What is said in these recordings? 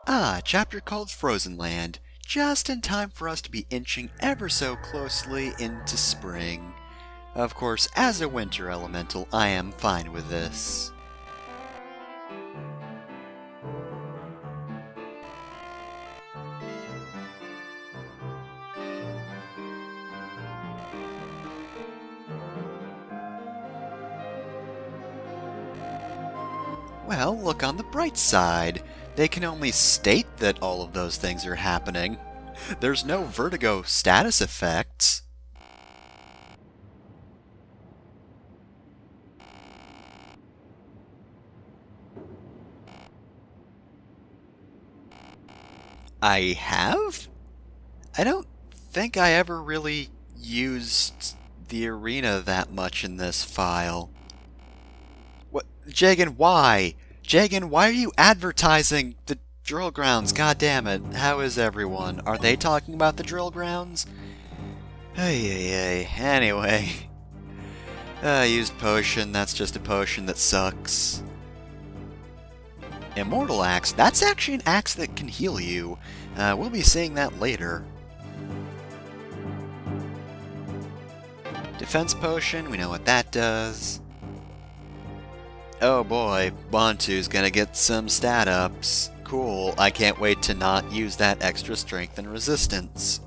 Ah, a chapter called Frozen Land, just in time for us to be inching ever so closely into spring. Of course, as a winter elemental, I am fine with this. Well, look on the bright side. They can only state that all of those things are happening. There's no vertigo status effects. I have? I don't think I ever really used the arena that much in this file. What? Jagan, why? Jagan, why are you advertising the drill grounds? God damn it. How is everyone? Are they talking about the drill grounds? Hey. Anyway. Used potion. That's just a potion that sucks. Immortal Axe. That's actually an axe that can heal you. We'll be seeing that later. Defense potion. We know what that does. Oh boy, Bantu's gonna get some stat ups. Cool, I can't wait to not use that extra strength and resistance.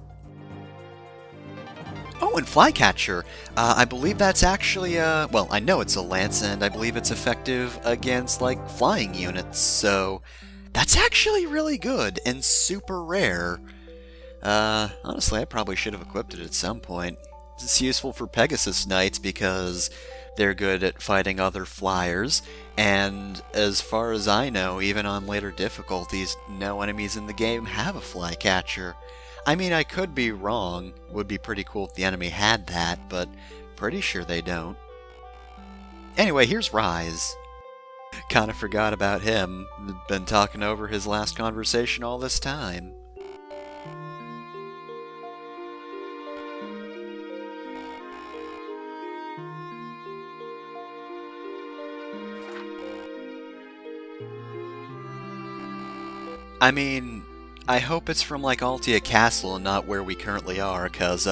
Oh, and Flycatcher! I believe that's actually well, I know it's a lance, and I believe it's effective against, like, flying units, so that's actually really good and super rare. Honestly, I probably should have equipped it at some point. It's useful for Pegasus Knights because they're good at fighting other flyers, and as far as I know, even on later difficulties, no enemies in the game have a Flycatcher. I mean, I could be wrong. Would be pretty cool if the enemy had that, but pretty sure they don't. Anyway, here's Rise. Kinda forgot about him. Been talking over his last conversation all this time. I mean, I hope it's from like Altia Castle and not where we currently are, cause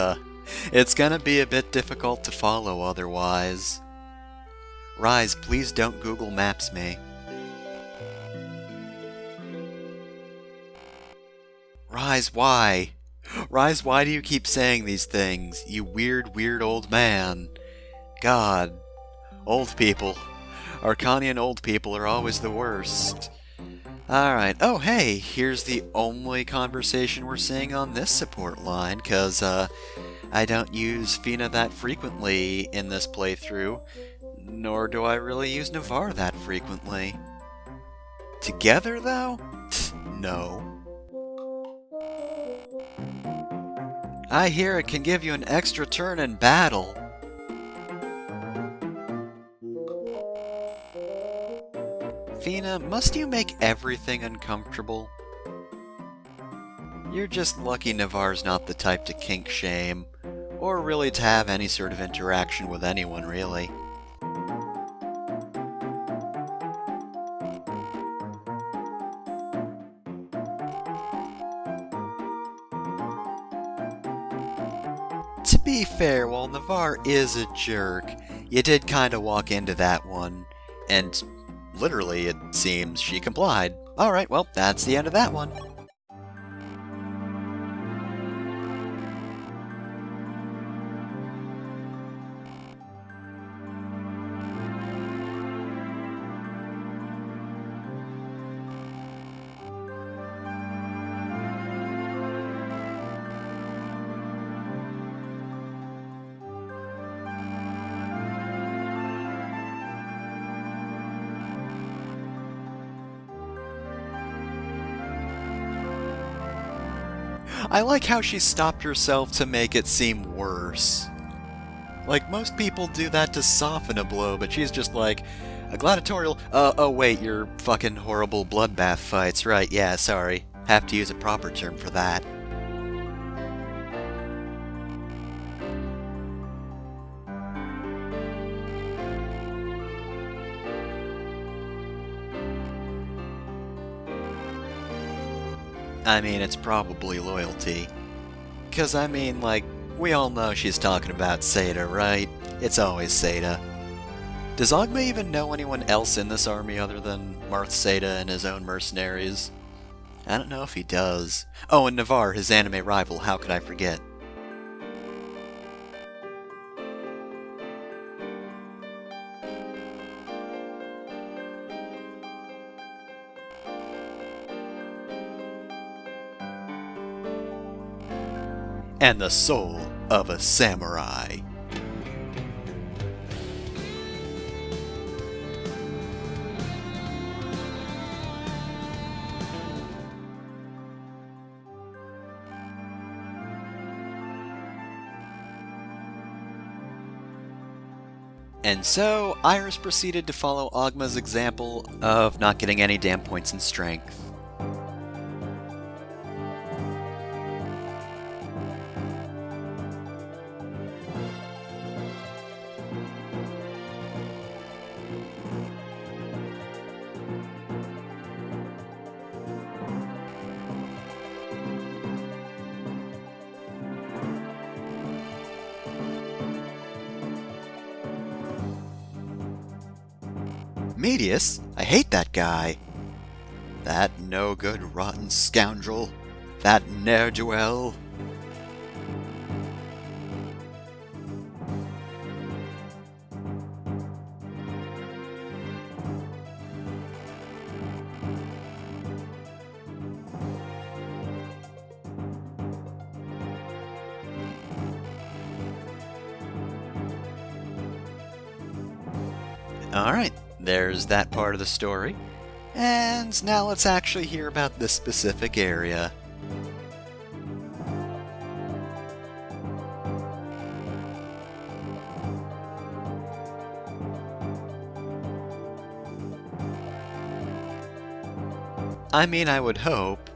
it's gonna be a bit difficult to follow otherwise. Rise, please don't Google Maps me. Rise, why? Rise, why do you keep saying these things? You weird old man. God. Old people. Arcanian old people are always the worst. Alright, oh hey, here's the only conversation we're seeing on this support line, cause I don't use Fina that frequently in this playthrough, nor do I really use Navarre that frequently. Together, though? No. I hear it can give you an extra turn in battle. Fina, must you make everything uncomfortable? You're just lucky Navarre's not the type to kink shame, or really to have any sort of interaction with anyone, really. To be fair, while Navarre is a jerk, you did kinda walk into that one, and literally, it seems, she complied. Alright, well, that's the end of that one. I like how she stopped herself to make it seem worse. Like, most people do that to soften a blow, but she's just like, a gladiatorial, oh wait, you're fucking horrible bloodbath fights, right, yeah, sorry. Have to use a proper term for that. I mean, it's probably loyalty. 'Cause I mean, like, we all know she's talking about Seda, right? It's always Seda. Does Ogma even know anyone else in this army other than Marth Seda and his own mercenaries? I don't know if he does. Oh, and Navarre, his anime rival, how could I forget? And the soul of a samurai. And so, Iris proceeded to follow Ogma's example of not getting any damn points in strength. Medius? I hate that guy. That no-good, rotten scoundrel. That ne'er-do-well. Alright, there's that part of the story. And now let's actually hear about this specific area. I mean, I would hope.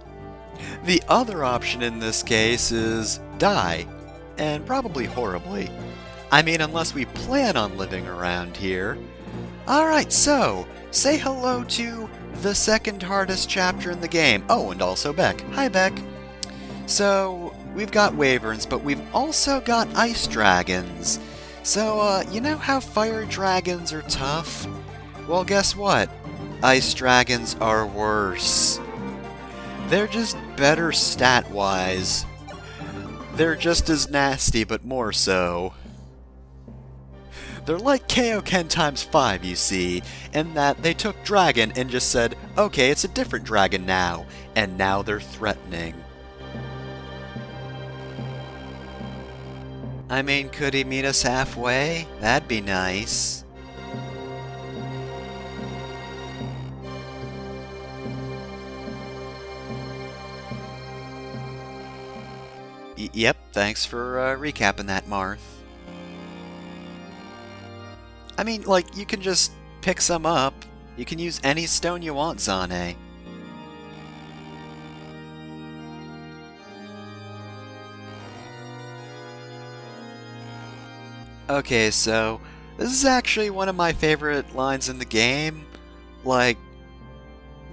The other option in this case is die, and probably horribly. I mean, unless we plan on living around here. Alright, so, say hello to the second hardest chapter in the game. Oh, and also Beck. Hi, Beck. So, we've got wyverns, but we've also got ice dragons. So, you know how fire dragons are tough? Well, guess what? Ice dragons are worse. They're just better stat-wise. They're just as nasty, but more so. They're like Kaioken times 5, you see, in that they took dragon and just said, okay, it's a different dragon now, and now they're threatening. I mean, could he meet us halfway? That'd be nice. Yep, thanks for recapping that, Marth. I mean, like, you can just pick some up. You can use any stone you want, Zane. Okay, so, this is actually one of my favorite lines in the game. Like,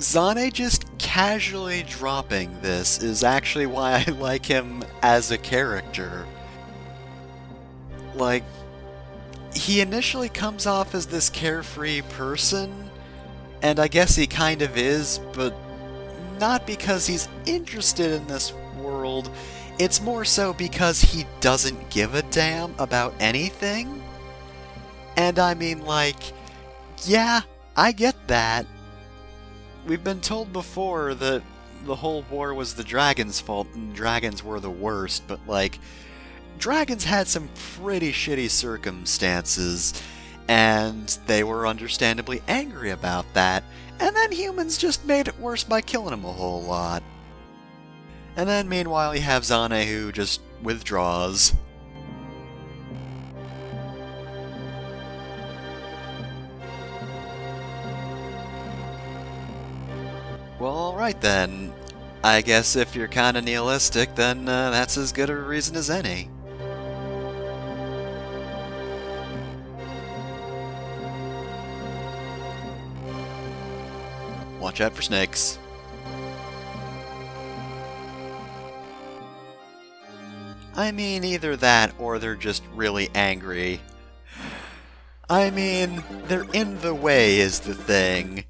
Zane just casually dropping this is actually why I like him as a character. Like, he initially comes off as this carefree person, and I guess he kind of is, but not because he's interested in this world. It's more so because he doesn't give a damn about anything. And I mean, like, yeah, I get that. We've been told before that the whole war was the dragons' fault and dragons were the worst, but like, dragons had some pretty shitty circumstances, and they were understandably angry about that, and then humans just made it worse by killing them a whole lot. And then meanwhile you have Zane who just withdraws. Well, alright then. I guess if you're kinda nihilistic, then that's as good a reason as any. Watch out for snakes. I mean, either that or they're just really angry. I mean, they're in the way is the thing.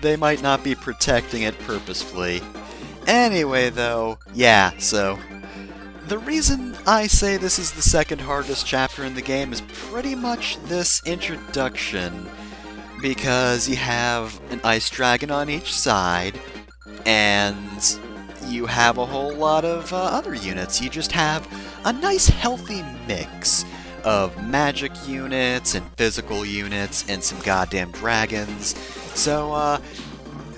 They might not be protecting it purposefully. Anyway, though, yeah, so the reason I say this is the second hardest chapter in the game is pretty much this introduction, because you have an ice dragon on each side, and you have a whole lot of other units. You just have a nice healthy mix of magic units and physical units and some goddamn dragons. So,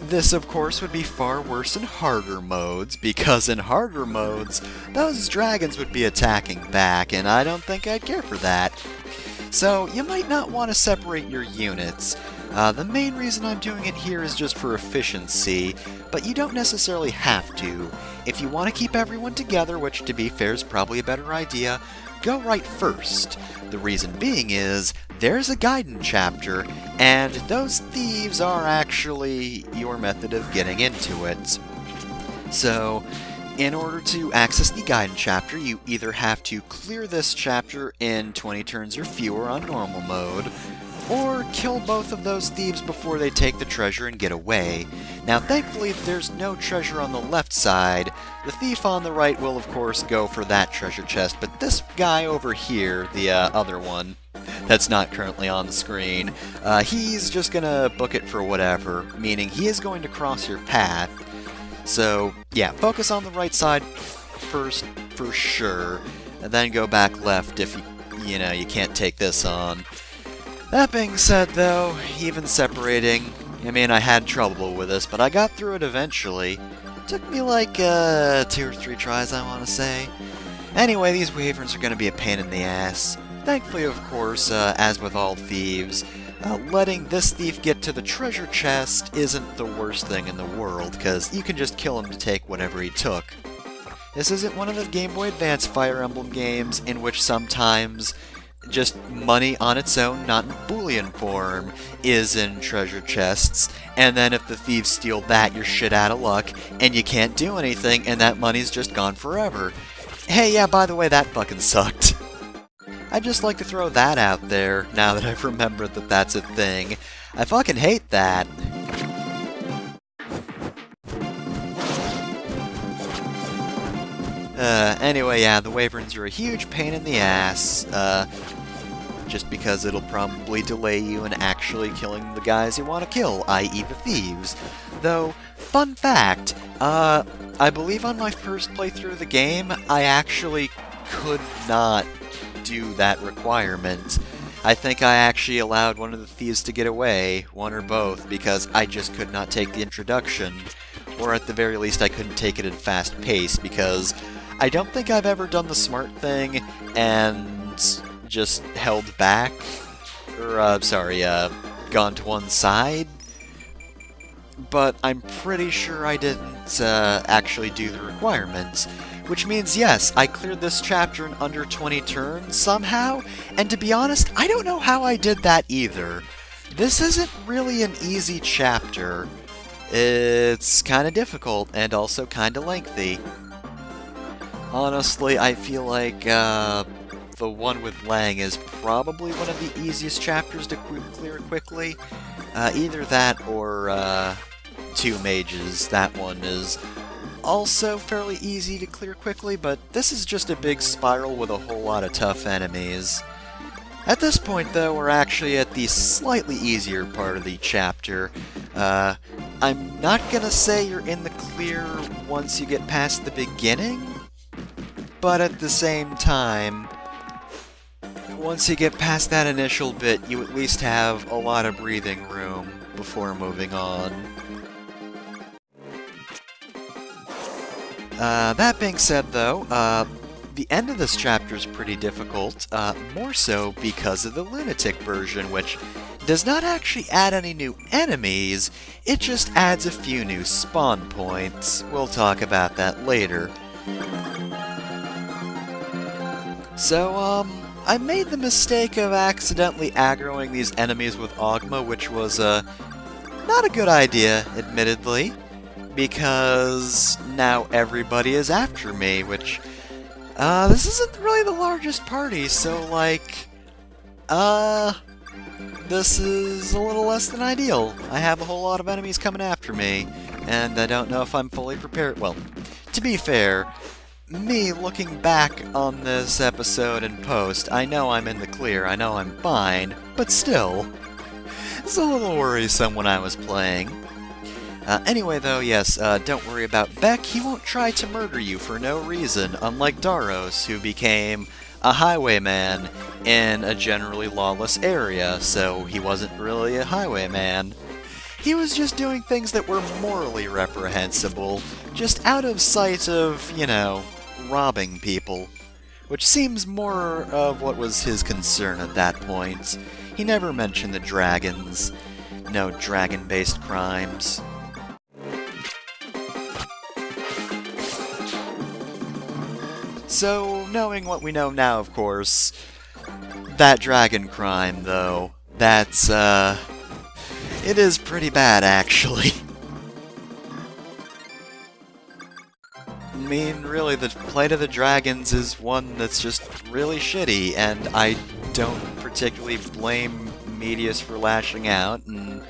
this, of course, would be far worse in harder modes, because in harder modes, those dragons would be attacking back, and I don't think I'd care for that. So, you might not want to separate your units. The main reason I'm doing it here is just for efficiency, but you don't necessarily have to. If you want to keep everyone together, which to be fair is probably a better idea, go right first. The reason being is, there's a Gaiden chapter, and those thieves are actually your method of getting into it. So, in order to access the Gaiden chapter, you either have to clear this chapter in 20 turns or fewer on normal mode, or kill both of those thieves before they take the treasure and get away. Now, thankfully, there's no treasure on the left side. The thief on the right will, of course, go for that treasure chest, but this guy over here, the other one, that's not currently on the screen, he's just gonna book it for whatever, meaning he is going to cross your path. So, yeah, focus on the right side first, for sure, and then go back left if you can't take this on. That being said, though, even separating, I mean, I had trouble with this, but I got through it eventually. Took me like 2 or 3 tries, I want to say. Anyway, these wyverns are going to be a pain in the ass. Thankfully, of course, as with all thieves, letting this thief get to the treasure chest isn't the worst thing in the world, because you can just kill him to take whatever he took. This isn't one of the Game Boy Advance Fire Emblem games in which sometimes just money on its own, not in Boolean form, is in treasure chests, and then if the thieves steal that, you're shit out of luck, and you can't do anything, and that money's just gone forever. Hey, yeah, by the way, that fucking sucked. I'd just like to throw that out there, now that I've remembered that that's a thing. I fucking hate that. Anyway, yeah, the wyverns are a huge pain in the ass, just because it'll probably delay you in actually killing the guys you want to kill, i.e. the thieves. Though, fun fact, I believe on my first playthrough of the game, I actually could not do that requirement. I think I actually allowed one of the thieves to get away, one or both, because I just could not take the introduction, or at the very least I couldn't take it at a fast pace, because I don't think I've ever done the smart thing and just held back, or, gone to one side, but I'm pretty sure I didn't actually do the requirements. Which means, yes, I cleared this chapter in under 20 turns somehow, and to be honest, I don't know how I did that either. This isn't really an easy chapter. It's kind of difficult, and also kind of lengthy. Honestly, I feel like the one with Lang is probably one of the easiest chapters to clear quickly. Either that or 2 mages. That one is also fairly easy to clear quickly, but this is just a big spiral with a whole lot of tough enemies. At this point, though, we're actually at the slightly easier part of the chapter. I'm not gonna say you're in the clear once you get past the beginning, but at the same time, once you get past that initial bit, you at least have a lot of breathing room before moving on. That being said, though, the end of this chapter is pretty difficult, more so because of the Lunatic version, which does not actually add any new enemies, it just adds a few new spawn points. We'll talk about that later. So, I made the mistake of accidentally aggroing these enemies with Ogma, which was, not a good idea, admittedly, because now everybody is after me, which, This isn't really the largest party, so, like, this is a little less than ideal. I have a whole lot of enemies coming after me, and I don't know if I'm fully prepared. Well, to be fair, me looking back on this episode in post, I know I'm in the clear, I know I'm fine, but still, it's a little worrisome when I was playing. Anyway, though, yes, don't worry about Beck. He won't try to murder you for no reason, unlike Daros, who became a highwayman in a generally lawless area, so he wasn't really a highwayman. He was just doing things that were morally reprehensible, just out of sight of, you know, robbing people. Which seems more of what was his concern at that point. He never mentioned the dragons. No dragon-based crimes. So, knowing what we know now, of course, that dragon crime, though, that's, it is pretty bad, actually. I mean, really, the plight of the dragons is one that's just really shitty, and I don't particularly blame Medius for lashing out, and,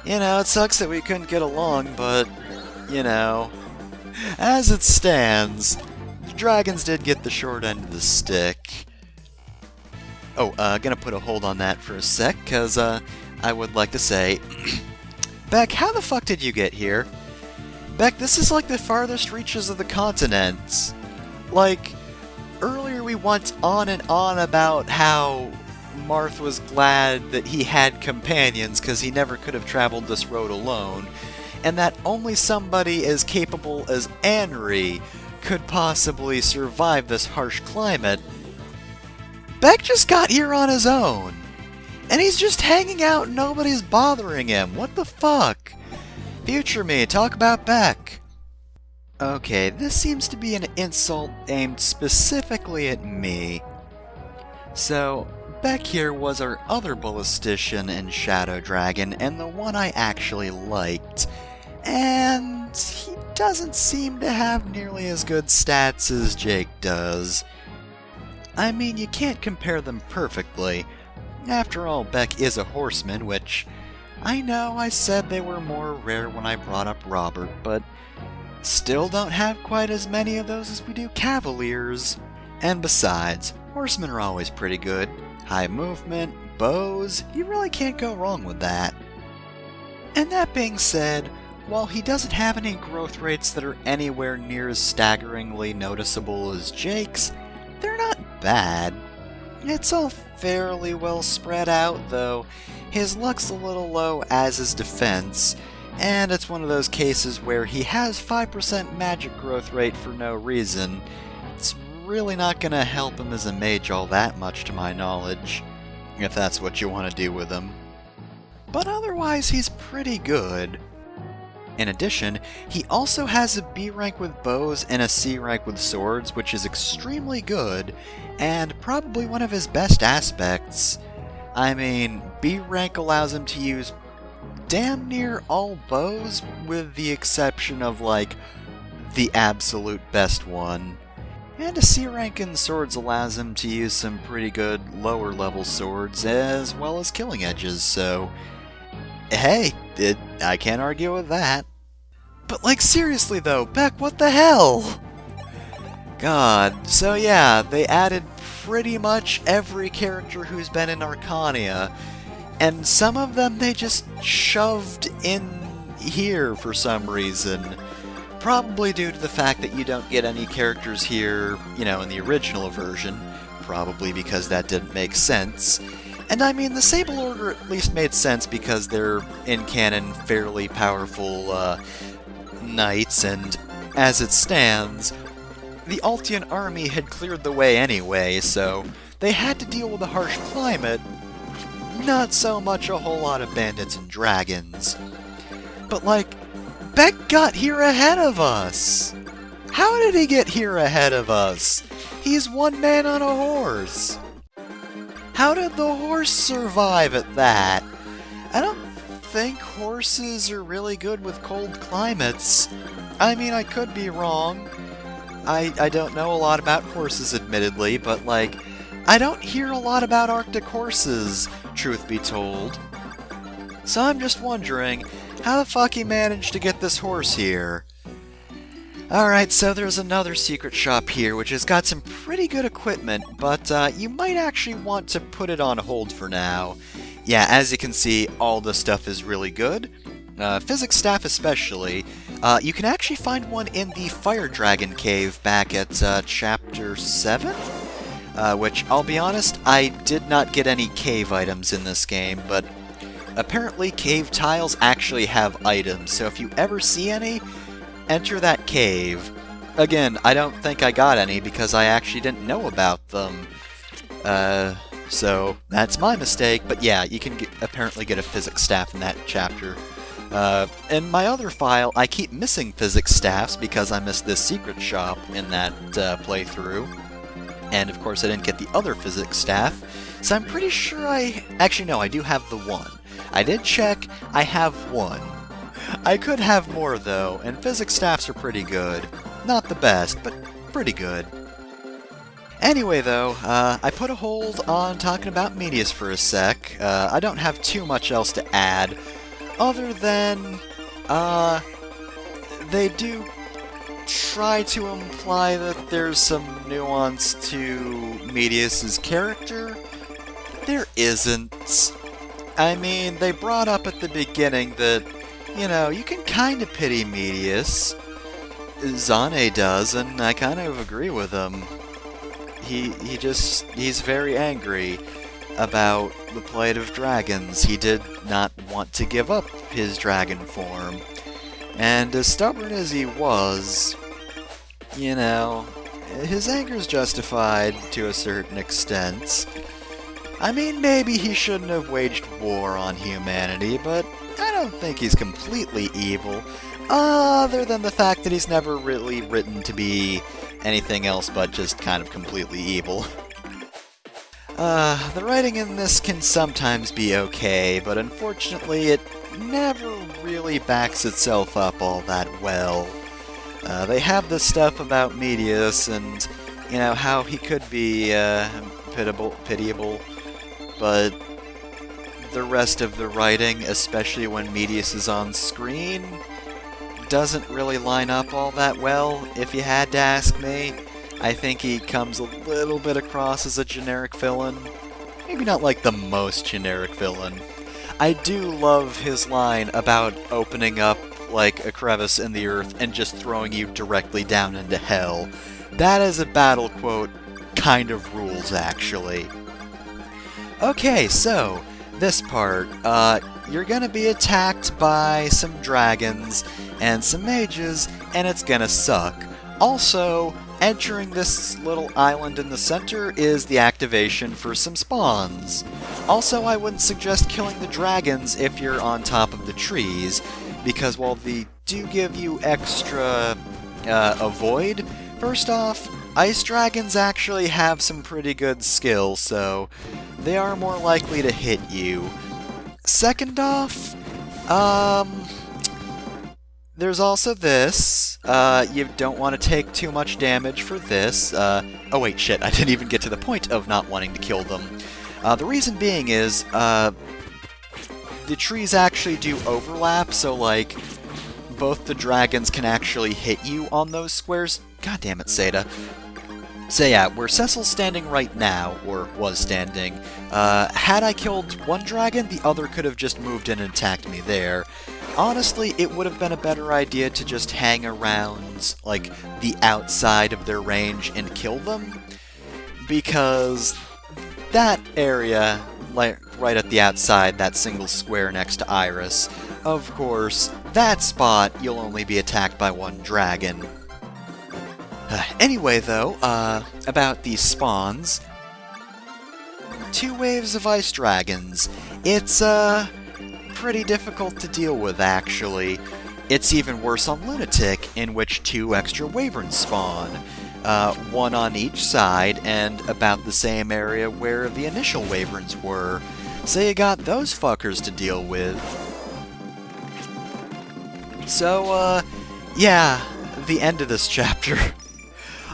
you know, it sucks that we couldn't get along, but, you know, as it stands, the dragons did get the short end of the stick. Oh, gonna put a hold on that for a sec, cause, I would like to say, Beck, how the fuck did you get here? Beck, this is like the farthest reaches of the continents. Like, earlier we went on and on about how Marth was glad that he had companions because he never could have traveled this road alone, and that only somebody as capable as Anri could possibly survive this harsh climate. Beck just got here on his own, and he's just hanging out and nobody's bothering him. What the fuck? Future me, talk about Beck. Okay, this seems to be an insult aimed specifically at me. So, Beck here was our other ballistician in Shadow Dragon, and the one I actually liked. And he doesn't seem to have nearly as good stats as Jake does. I mean, you can't compare them perfectly. After all, Beck is a horseman, which I know I said they were more rare when I brought up Robert, but still don't have quite as many of those as we do cavaliers. And besides, horsemen are always pretty good. High movement, bows, you really can't go wrong with that. And that being said, while he doesn't have any growth rates that are anywhere near as staggeringly noticeable as Jake's, they're not bad. It's all fairly well spread out, though. His luck's a little low, as is defense, and it's one of those cases where he has 5% magic growth rate for no reason. It's really not going to help him as a mage all that much, to my knowledge, if that's what you want to do with him. But otherwise, he's pretty good. In addition, he also has a B rank with bows and a C rank with swords, which is extremely good, and probably one of his best aspects. I mean, B rank allows him to use damn near all bows, with the exception of, like, the absolute best one. And a C rank in swords allows him to use some pretty good lower level swords, as well as killing edges, so hey, I can't argue with that. But, like, seriously though, Beck, what the hell? God, so yeah, they added pretty much every character who's been in Arcania, and some of them they just shoved in here for some reason. Probably due to the fact that you don't get any characters here, you know, in the original version. Probably because that didn't make sense. And I mean, the Sable Order at least made sense because they're, in canon, fairly powerful, knights, and as it stands, the Altian army had cleared the way anyway, so they had to deal with a harsh climate, not so much a whole lot of bandits and dragons. But, like, Beck got here ahead of us! How did he get here ahead of us? He's one man on a horse! How did the horse survive at that? I don't think horses are really good with cold climates. I mean, I could be wrong, I don't know a lot about horses, admittedly, but, like, I don't hear a lot about Arctic horses, truth be told. So I'm just wondering, how the fuck he managed to get this horse here? Alright, so there's another secret shop here, which has got some pretty good equipment, but you might actually want to put it on hold for now. Yeah, as you can see, all the stuff is really good. Physics staff especially. You can actually find one in the Fire Dragon Cave back at Chapter 7? Which, I'll be honest, I did not get any cave items in this game, but apparently cave tiles actually have items, so if you ever see any, enter that cave. Again, I don't think I got any because I actually didn't know about them. So that's my mistake, but yeah, you can apparently get a physics staff in that chapter. In my other file, I keep missing physics staffs because I missed this secret shop in that playthrough. And of course I didn't get the other physics staff, so I'm pretty sure actually no, I do have the one. I did check, I have one. I could have more though, and physics staffs are pretty good. Not the best, but pretty good. Anyway though, I put a hold on talking about Medius for a sec. I don't have too much else to add, other than, they do try to imply that there's some nuance to Medius's character. There isn't. I mean, they brought up at the beginning that, you know, you can kind of pity Medius. Zane does, and I kind of agree with him. He's very angry about the plight of dragons. He did not want to give up his dragon form. And as stubborn as he was, you know, his anger's justified to a certain extent. I mean, maybe he shouldn't have waged war on humanity, but I don't think he's completely evil, other than the fact that he's never really written to be anything else but just kind of completely evil. The writing in this can sometimes be okay, but unfortunately it never really backs itself up all that well. They have this stuff about Medius and, you know, how he could be pitiable, but the rest of the writing, especially when Medius is on screen, doesn't really line up all that well, if you had to ask me. I think he comes a little bit across as a generic villain. Maybe not like the most generic villain. I do love his line about opening up like a crevice in the earth and just throwing you directly down into hell. That is a battle quote kind of rules, actually. Okay, so this part, you're gonna be attacked by some dragons and some mages, and it's gonna suck. Also, entering this little island in the center is the activation for some spawns. Also, I wouldn't suggest killing the dragons if you're on top of the trees, because while they do give you extra avoid, first off, ice dragons actually have some pretty good skill, so they are more likely to hit you. Second off, there's also this. You don't want to take too much damage for this. Oh wait, shit, I didn't even get to the point of not wanting to kill them. The reason being is, the trees actually do overlap, so like, both the dragons can actually hit you on those squares. God damn it, Seda. So yeah, where Cecil's standing right now, or was standing, had I killed one dragon, the other could have just moved in and attacked me there. Honestly, it would have been a better idea to just hang around, like, the outside of their range and kill them, because that area, like, right at the outside, that single square next to Iris, of course, that spot, you'll only be attacked by one dragon. Anyway, though, about these spawns, 2 waves of ice dragons. It's, pretty difficult to deal with, actually. It's even worse on Lunatic, in which 2 extra wyverns spawn. 1 on each side, and about the same area where the initial wyverns were. So you got those fuckers to deal with. So, yeah, the end of this chapter.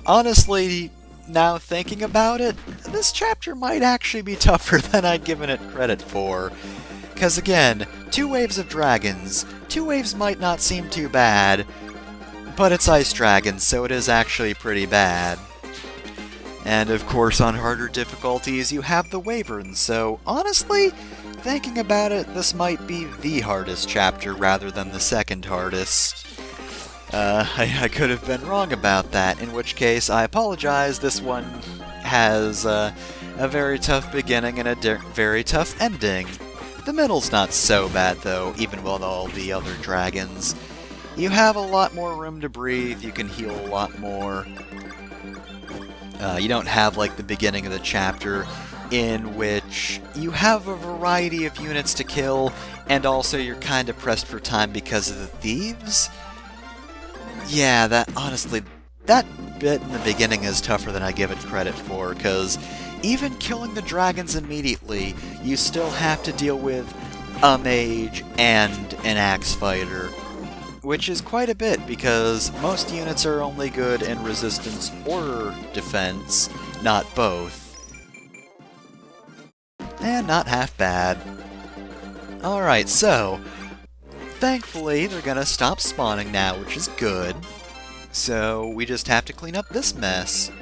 Honestly, now thinking about it, this chapter might actually be tougher than I'd given it credit for. Because again, 2 waves of dragons. 2 waves might not seem too bad, but it's ice dragons, so it is actually pretty bad. And of course, on harder difficulties, you have the Wyverns, so honestly, thinking about it, this might be the hardest chapter rather than the second hardest. I could have been wrong about that, in which case I apologize. This one has a very tough beginning and a very tough ending. The middle's not so bad, though, even with all the other dragons. You have a lot more room to breathe, you can heal a lot more. You don't have, like, the beginning of the chapter, in which you have a variety of units to kill, and also you're kind of pressed for time because of the thieves. Yeah, honestly, that bit in the beginning is tougher than I give it credit for, because even killing the dragons immediately, you still have to deal with a mage and an axe fighter. Which is quite a bit, because most units are only good in resistance or defense, not both. And not half bad. Alright, so, thankfully they're gonna stop spawning now, which is good. So we just have to clean up this mess.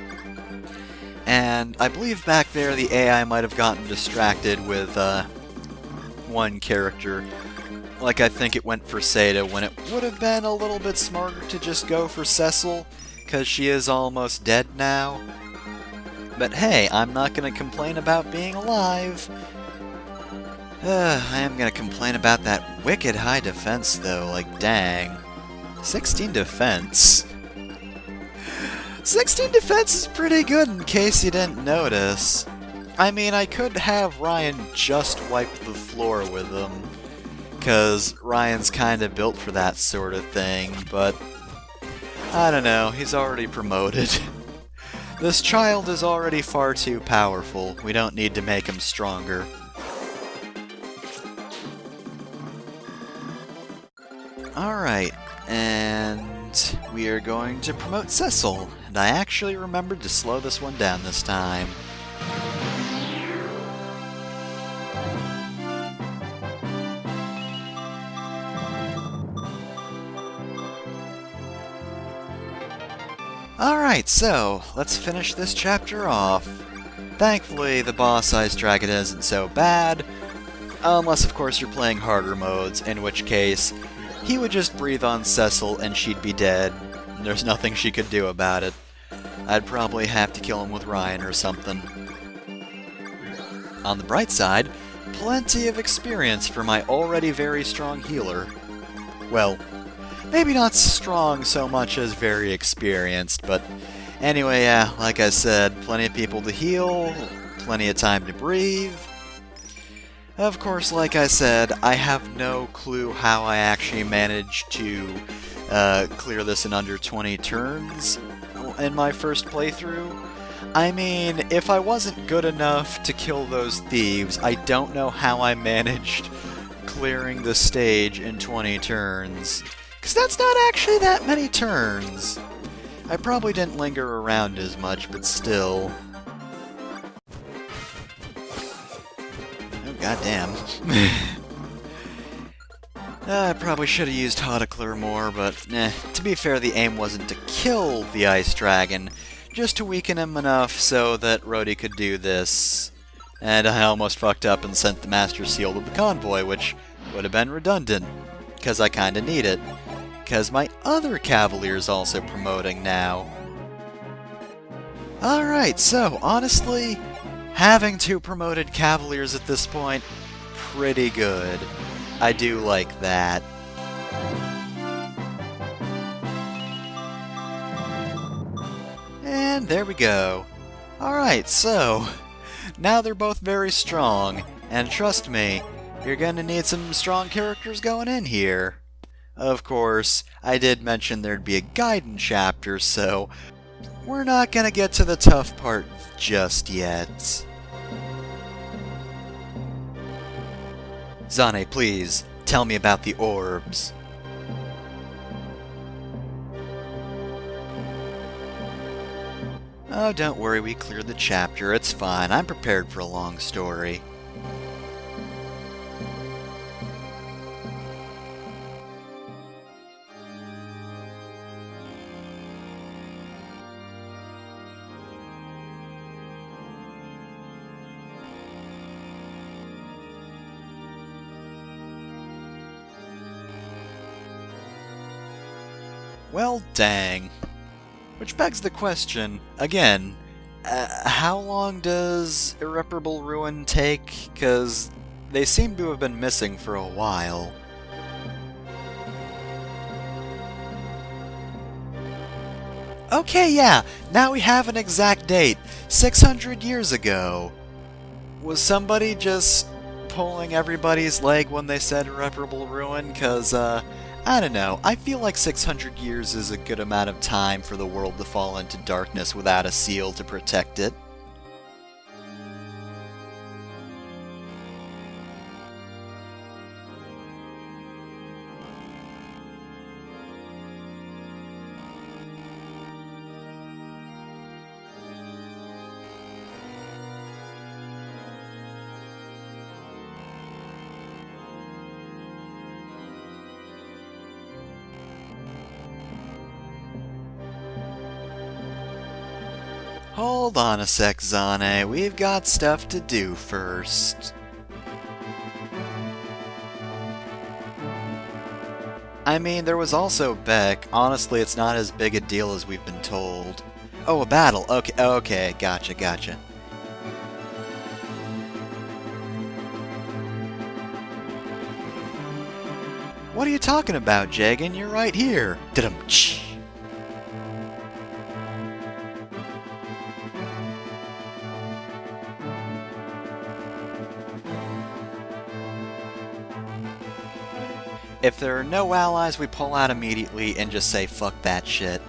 And I believe back there the AI might have gotten distracted with one character. Like, I think it went for Seda when it would have been a little bit smarter to just go for Cecil, because she is almost dead now. But hey, I'm not going to complain about being alive. I am going to complain about that wicked high defense, though, like, dang. 16 defense. 16 defense is pretty good, in case you didn't notice. I mean, I could have Ryan just wipe the floor with him, because Ryan's kinda built for that sort of thing, but I don't know, he's already promoted. This child is already far too powerful. We don't need to make him stronger. Alright, and we are going to promote Cecil, and I actually remembered to slow this one down this time. Alright, so, let's finish this chapter off. Thankfully, the boss ice dragon isn't so bad, unless of course you're playing harder modes, in which case, he would just breathe on Cecil and she'd be dead. There's nothing she could do about it. I'd probably have to kill him with Ryan or something. On the bright side, plenty of experience for my already very strong healer. Well, maybe not strong so much as very experienced, but anyway, yeah, like I said, plenty of people to heal, plenty of time to breathe. Of course, like I said, I have no clue how I actually managed to clear this in under 20 turns in my first playthrough. I mean, if I wasn't good enough to kill those thieves, I don't know how I managed clearing the stage in 20 turns. Because that's not actually that many turns. I probably didn't linger around as much, but still. Oh, goddamn. I probably should have used Hodicler more, but to be fair, the aim wasn't to kill the Ice Dragon, just to weaken him enough so that Rhodey could do this. And I almost fucked up and sent the Master Seal to the convoy, which would have been redundant, because I kinda need it. Because my other Cavalier's also promoting now. Alright, so, honestly, having 2 promoted Cavaliers at this point, pretty good. I do like that. And there we go. Alright, so, now they're both very strong, and trust me, you're gonna need some strong characters going in here. Of course, I did mention there'd be a Gaiden chapter, so we're not gonna get to the tough part just yet. Zane, please, tell me about the orbs. Oh, don't worry, we cleared the chapter. It's fine. I'm prepared for a long story. Well, dang. Which begs the question, again, how long does Irreparable Ruin take? 'Cause they seem to have been missing for a while. Okay, yeah, now we have an exact date. 600 years ago. Was somebody just pulling everybody's leg when they said Irreparable Ruin? 'Cause, I don't know. I feel like 600 years is a good amount of time for the world to fall into darkness without a seal to protect it. Hold on a sec, Zane. We've got stuff to do first. I mean, there was also Beck. Honestly, it's not as big a deal as we've been told. Oh, a battle. Okay, gotcha. What are you talking about, Jagan? You're right here. Didum-tsh. If there are no allies, we pull out immediately and just say fuck that shit.